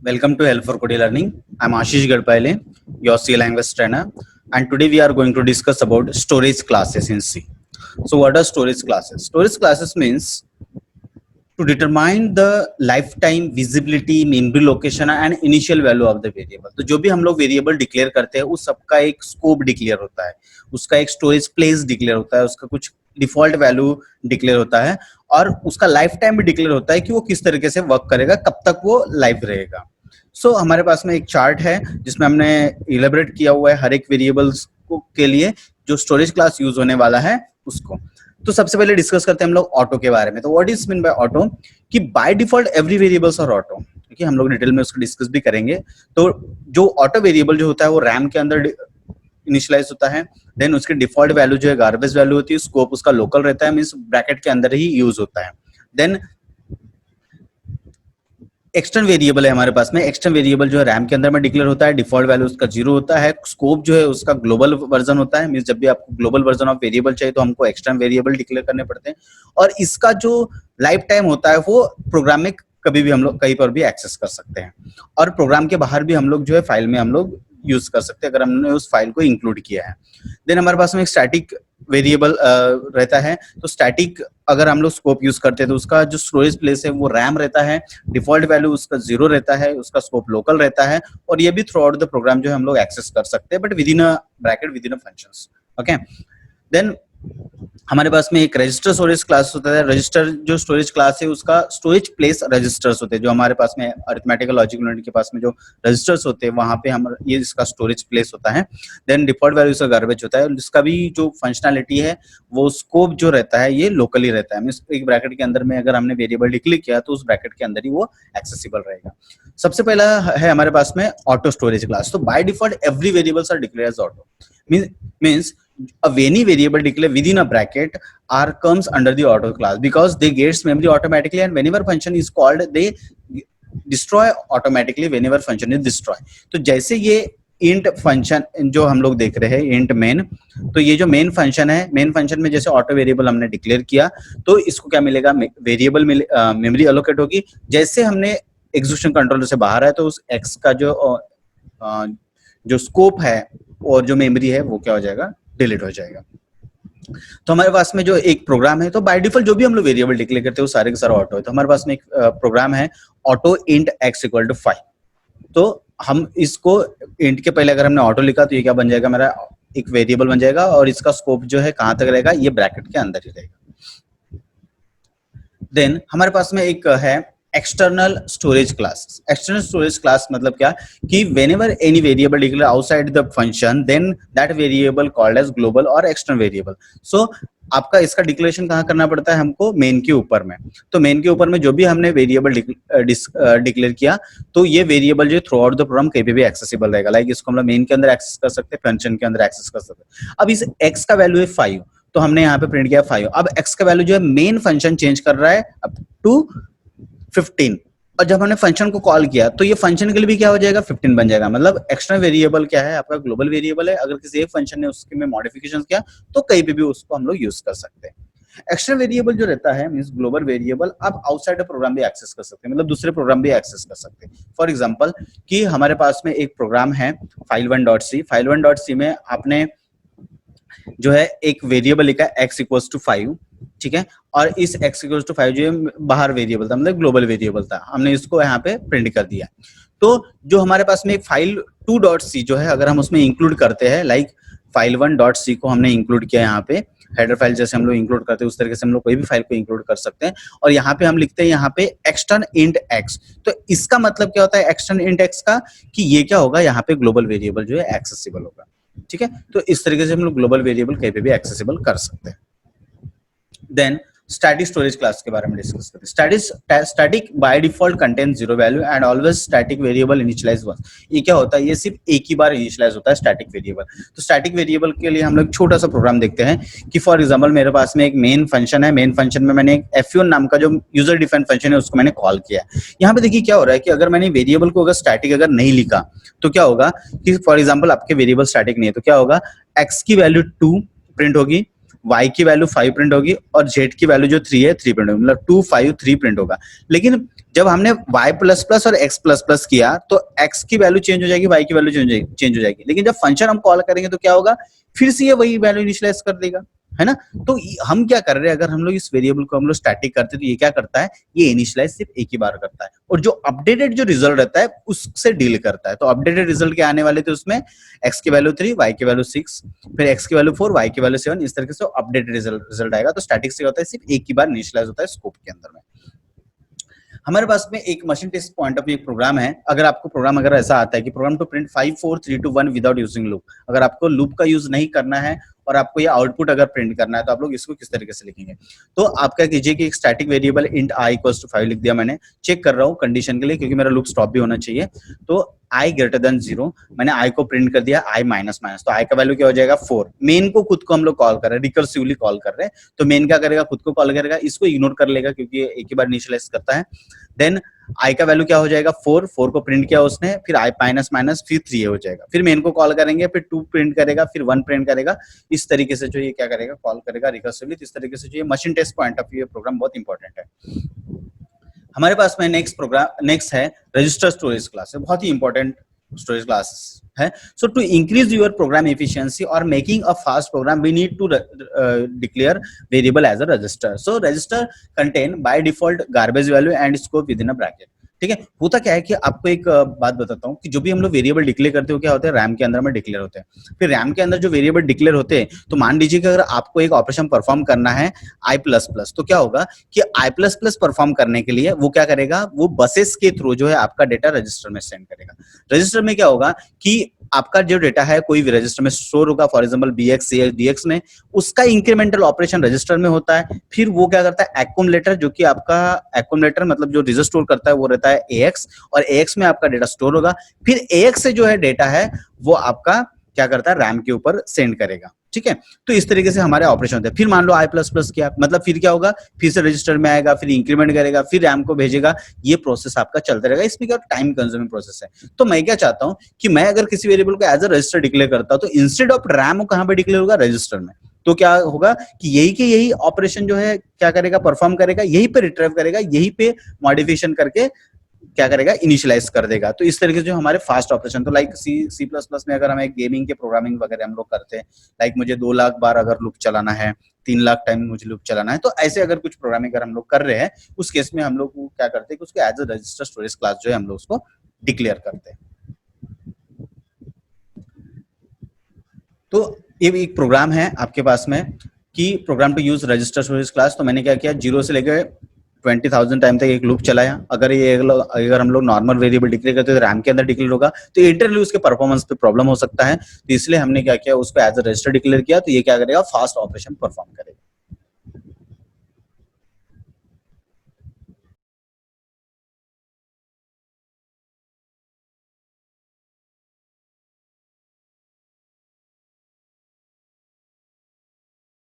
Welcome to Help for Code Learning. I'm Ashish Gadpale, your C language trainer, and today we are going to discuss about storage classes in C. So, what are storage classes? Storage classes means to determine the lifetime visibility, memory location and initial value of the variable. तो जो भी हम लोग variable declare करते हैं उस सबका एक स्कोप डिक्लेयर होता है, उसका एक स्टोरेज प्लेस डिक्लेयर होता है, उसका कुछ डिफॉल्ट वैल्यू डिक्लेयर होता है और उसका लाइफ टाइम भी डिक्लेयर होता है कि वो किस तरीके से वर्क करेगा, कब तक वो लाइव रहेगा. हमारे पास में एक चार्ट है जिसमें हमने इलेबरेट किया हुआ है हर एक वेरिएबल्स को के लिए जो स्टोरेज क्लास यूज होने वाला है उसको. तो सबसे पहले डिस्कस करते हैं हम लोग ऑटो के बारे में. तो what is mean by auto कि by default every variables are auto, क्योंकि हम लोग डिटेल में उसको डिस्कस भी करेंगे. तो जो ऑटो वेरिएबल जो होता है वो रैम के अंदर इनिशियलाइज होता है. देन उसकी डिफॉल्ट वैल्यू जो है गार्बेज वैल्यू होती है, स्कोप उसका लोकल रहता है, मींस ब्रैकेट के अंदर ही यूज होता है. देन एक्सटर्नल वेरिएबल है हमारे पास में. एक्सटर्नल वेरिएबल जो है रैम के अंदर में डिक्लेयर होता है, डिफॉल्ट वैल्यू उसका 0 होता है. स्कोप जो है उसका ग्लोबल वर्जन होता है, मींस जब भी आपको ग्लोबल वर्जन ऑफ वेरिएबल चाहिए तो हमको एक्सटर्नल वेरिएबल डिक्लेयर करने पड़ते हैं. और इसका जो लाइफ टाइम होता है वो प्रोग्राम में कभी भी हम लोग कहीं पर भी एक्सेस कर सकते हैं और प्रोग्राम के बाहर भी हम लोग जो है फाइल में हम लोग यूज कर सकते हैं अगर हमने उस फाइल को इंक्लूड किया है. देन हमारे पास में एक स्टैटिक वेरिएबल रहता है. तो स्टैटिक अगर हम लोग स्कोप यूज करते हैं तो उसका जो स्टोरेज प्लेस है वो रैम रहता है, डिफॉल्ट वैल्यू उसका 0 रहता है, उसका स्कोप लोकल रहता है और ये भी थ्रू आउट द प्रोग्राम जो है हम लोग एक्सेस कर सकते हैं but with in a bracket, with in a functions. Okay. Then हमारे पास में एक रजिस्टर स्टोरेज क्लास होता है. रजिस्टर जो स्टोरेज क्लास है उसका स्टोरेज प्लेस रजिस्टर्स होते हैं. जो हमारे पास में अरिथमेटिकल लॉजिक यूनिट के पास में जो रजिस्टर्स होते हैं वहां पे हम ये इसका स्टोरेज प्लेस होता है. देन डिफॉल्ट वैल्यू इसका गार्बेज होता है और इसका भी जो फंक्शनैलिटी है वो स्कोप जो रहता है ये लोकली रहता है. मींस एक ब्रैकेट के अंदर में अगर हमने वेरिएबल डिक्लेयर किया तो उस ब्रैकेट के अंदर ही वो एक्सेसिबल रहेगा. सबसे पहला है हमारे पास में ऑटो स्टोरेज क्लास. तो by default every variables are declared as auto. means any variable declared within a bracket are comes under the auto class because they gets memory automatically and whenever function is called they destroy automatically whenever function is destroy. तो जैसे ये int function जो हम लोग देख रहे हैं int main, तो ये जो मेन फंक्शन है, मेन फंक्शन में जैसे ऑटो वेरिएबल हमने डिक्लेयर किया तो इसको क्या मिलेगा, वेरिएबल मेमोरी एलोकेट होगी. जैसे हमने एग्जीक्यूशन कंट्रोलर से बाहर है तो उस x का जो स्कोप है और जो मेमोरी है वो क्या हो जाएगा, डिलीट हो जाएगा. तो हमारे पास में जो एक प्रोग्राम है तो बाय डिफॉल्ट जो भी हम लोग वेरिएबल डिक्लेयर करते हैं वो सारे के सारे ऑटो है. तो हमारे पास में एक प्रोग्राम है auto int x equal to 5. तो हम इसको इंट के पहले अगर हमने ऑटो लिखा तो ये क्या बन जाएगा, मेरा एक वेरिएबल बन जाएगा और इसका स्कोप जो है कहां तक रहेगा, ये ब्रैकेट के अंदर ही रहेगा. देन हमारे पास में एक है external storage class. External storage class मतलब क्या कि whenever any variable declared outside the function then that variable called as global or external variable. So आपका इसका डिक्लेरेशन कहाँ करना पड़ता है हमको, मेन के ऊपर में. तो मेन के ऊपर में जो भी हमने वेरिएबल डिक्लेयर किया तो ये वेरिएबल जो थ्रू आउट द प्रोग्राम कहीं पे भी एक्सेसिबल रहेगा. लाइक इसको हम लोग मेन के अंदर एक्सेस कर सकते हैं, फंक्शन के अंदर एक्सेस कर सकते हैं. अब इस x का वैल्यू है 5 तो हमने यहाँ पे प्रिंट किया 5. अब x का वैल्यू जो है मेन फंक्शन चेंज कर रहा है अप टू 15 और जब हमने फंक्शन को कॉल किया तो ये फंक्शन के लिए भी क्या हो जाएगा, 15 बन जाएगा. मतलब एक्सटर्नल वेरिएबल क्या है, आपका ग्लोबल वेरिएबल है. अगर किसी एक फंक्शन ने उसके में मॉडिफिकेशन किया तो कहीं पे भी उसको हम लोग यूज कर सकते हैं. एक्सटर्नल वेरिएबल जो रहता है मींस ग्लोबल वेरिएबल आप आउटसाइड प्रोग्राम भी एक्सेस कर सकते हैं, मतलब दूसरे प्रोग्राम भी एक्सेस कर सकते हैं. फॉर एग्जांपल कि हमारे पास में एक प्रोग्राम है file1.c. file1.c में आपने जो है एक वेरिएबल लिखा है x इक्वल्स टू 5, ठीक है. और इस x इक्वल्स टू 5 जो है बाहर वेरिएबल था, मतलब ग्लोबल वेरिएबल था, हमने इसको यहाँ पे प्रिंट कर दिया. तो जो हमारे पास में एक file2.c जो है अगर हम उसमें इंक्लूड करते हैं, लाइक file1.c को हमने इंक्लूड किया यहाँ पे, हेडर फाइल जैसे हम लोग इंक्लूड करते हैं उस तरीके से हम लोग कोई भी फाइल को इंक्लूड कर सकते हैं. और यहाँ पे हम लिखते हैं यहाँ पे एक्सटर्न इंट x. तो इसका मतलब क्या होता है एक्सटर्न इंट x का, कि ये क्या होगा, यहाँ पे ग्लोबल वेरिएबल जो है एक्सेसिबल होगा. ठीक है. तो इस तरीके से हम लोग ग्लोबल वेरिएबल कहीं पे भी एक्सेसिबल कर सकते हैं. देन स्टैटिक स्टोरेज क्लास के बारे में डिस्कस करते हैं. Static by default contain 0 value and always static variable initialise 1. ये क्या होता है, ये सिर्फ एक ही बार इनिशियलाइज होता है स्टैटिक वेरिएबल. तो स्टैटिक वेरिएबल के लिए हम लोग छोटा सा प्रोग्राम देखते हैं कि फॉर एग्जांपल मेरे पास में एक मेन फंक्शन है. मेन फंक्शन में मैंने एक fun नाम का जो यूजर डिफाइंड फंक्शन है उसको मैंने कॉल किया. यहाँ पे देखिए क्या हो रहा है कि अगर मैंने वेरिएबल को अगर स्टैटिक अगर नहीं लिखा तो क्या होगा कि फॉर एग्जाम्पल आपके वेरिएबल स्टैटिक नहीं है तो क्या होगा, x की वैल्यू 2 प्रिंट होगी, y की वैल्यू 5 प्रिंट होगी और z की वैल्यू जो 3 है 3 प्रिंट होगी, मतलब 2 5 3 प्रिंट होगा. लेकिन जब हमने y प्लस प्लस और x प्लस प्लस किया तो x की वैल्यू चेंज हो जाएगी, y की वैल्यू चेंज हो जाएगी, लेकिन जब फंक्शन हम कॉल करेंगे तो क्या होगा, फिर से ये वही वैल्यू इनिशियलाइज कर देगा, है ना। तो हम क्या कर रहे हैं, अगर हम लोग इस वेरिएबल को हम लोग स्टैटिक करते हैं तो ये क्या करता है, ये इनिशियलाइज सिर्फ एक ही बार करता है, और जो अपडेटेड जो रिजल्ट रहता है उससे डील करता है। तो अपडेटेड रिजल्ट क्या आने वाले थे उसमें, x की वैल्यू 3, y की वैल्यू 6, फिर x की वैल्यू 4, y की वैल्यू 7, इस तरीके से अपडेटेड रिजल्ट आएगा। तो स्टैटिक से होता है सिर्फ एक ही बार इनिशियलाइज होता है स्कोप के अंदर में। हमारे पास में एक machine test point of view program है। अगर आपको प्रोग्राम अगर ऐसा आता है कि program to print 5 4 3 2 1 without using loop, अगर आपको लूप का यूज नहीं करना है और आपको ये आउटपुट अगर प्रिंट करना है तो आप लोग इसको किस तरीके से लिखेंगे। तो आप क्या कीजिए कि एक static variable int i equals to 5 लिख दिया मैंने, चेक कर रहा हूँ कंडीशन के लिए क्योंकि मेरा लूप स्टॉप भी होना चाहिए। तो i ग्रेटर देन 0 मैंने i को प्रिंट कर दिया, i माइनस माइनस, तो i का वैल्यू क्या हो जाएगा 4। मेन को खुद को हम लोग कॉल कर रहे हैं, रिकर्सिवली कॉल कर रहे हैं, तो मेन क्या करेगा, खुद को कॉल करेगा, इसको इग्नोर कर लेगा क्योंकि ये एक ही बार इनिशियलाइज करता है। देन i का वैल्यू क्या हो जाएगा 4, 4 को प्रिंट किया उसने, फिर i माइनस माइनस फिर 3 हो जाएगा, फिर मेन को कॉल करेंगे, फिर 2 प्रिंट करेगा, फिर 1 प्रिंट करेगा। इस तरीके से जो ये क्या करेगा, कॉल करेगा रिकर्सिवली। इस तरीके से जो ये machine test point of view program बहुत इंपॉर्टेंट है। हमारे पास में नेक्स्ट है रजिस्टर स्टोरेज क्लास है, बहुत ही इंपॉर्टेंट स्टोरेज क्लास है। So to increase your program efficiency और making a fast program we need to declare variable as a register. So register contain by default garbage value and scope with in a bracket. ठीक है, होता क्या है कि आपको एक बात बताता हूँ कि जो भी हम लोग वेरिएबल डिक्लेयर करते हो क्या होते हैं, रैम के अंदर में डिक्लेयर होते हैं। फिर रैम के अंदर जो वेरिएबल डिक्लेयर होते हैं, तो मान लीजिए कि अगर आपको एक ऑपरेशन परफॉर्म करना है i प्लस प्लस, तो क्या होगा कि i प्लस प्लस परफॉर्म करने के लिए वो क्या करेगा, वो बसेस के थ्रू जो है आपका डेटा रजिस्टर में सेंड करेगा। रजिस्टर में क्या होगा कि आपका जो डेटा है कोई भी रजिस्टर में स्टोर होगा, for example bx cx dx में, उसका इंक्रीमेंटल ऑपरेशन रजिस्टर में होता है। फिर वो क्या करता है, एक्यूमुलेटर, जो कि आपका एक्यूमुलेटर मतलब जो रजिस्टर स्टोर करता है वो रहता है ax, और ax में आपका डेटा स्टोर होगा। फिर ax से जो है डेटा है वो आपका क्या करता है, रैम के ऊपर सेंड करेगा। ठीक है, तो इस तरीके से हमारे ऑपरेशन होते हैं। फिर मान लो i प्लस प्लस किया, मतलब फिर क्या होगा, फिर से रजिस्टर में आएगा, फिर इंक्रीमेंट करेगा, फिर रैम को भेजेगा। ये प्रोसेस आपका चलता रहेगा। इसमें क्या टाइम कंज्यूमिंग प्रोसेस है। तो मैं क्या चाहता हूं कि मैं अगर किसी वेरिएबल को एज अ रजिस्टर डिक्लेयर करता हूं तो इंस्टेड ऑफ रैम वो कहां पे डिक्लेयर होगा, रजिस्टर में। तो क्या होगा कि यही के यही ऑपरेशन जो है क्या करेगा, परफॉर्म करेगा, यही पे रिट्रीव करेगा, यही पे मॉडिफिकेशन करके क्या करेगा, इनिशियलाइज कर देगा। तो इस तरीके से जो हमारे फास्ट ऑपरेशन, तो लाइक सी प्लस प्लस में अगर हम एक गेमिंग के प्रोग्रामिंग वगैरह हम लोग करते हैं, लाइक मुझे 2 लाख बार अगर लूप चलाना है, 3 लाख टाइम मुझे लूप चलाना है, तो ऐसे अगर कुछ प्रोग्रामिंग अगर हम लोग कर रहे हैं, उस केस में हम लोग क्या करते हैं कि उसको as a register storage class जो है हम लोग उसको डिक्लेयर करते हैं। तो ये एक प्रोग्राम है आपके पास में कि program to use register storage class. तो मैंने क्या किया, 0 से लेकर 20,000 टाइम तक एक लूप चलाया। अगर हम लोग नॉर्मल वेरिएबल डिक्लेयर करते हैं तो रैम के अंदर डिक्लेयर होगा, तो इंटरनली उसके परफॉर्मेंस पे प्रॉब्लम हो सकता है। तो इसलिए हमने क्या किया, उसको एज अ रजिस्टर डिक्लेयर किया, तो ये क्या करेगा, फास्ट ऑपरेशन परफॉर्म करेगा।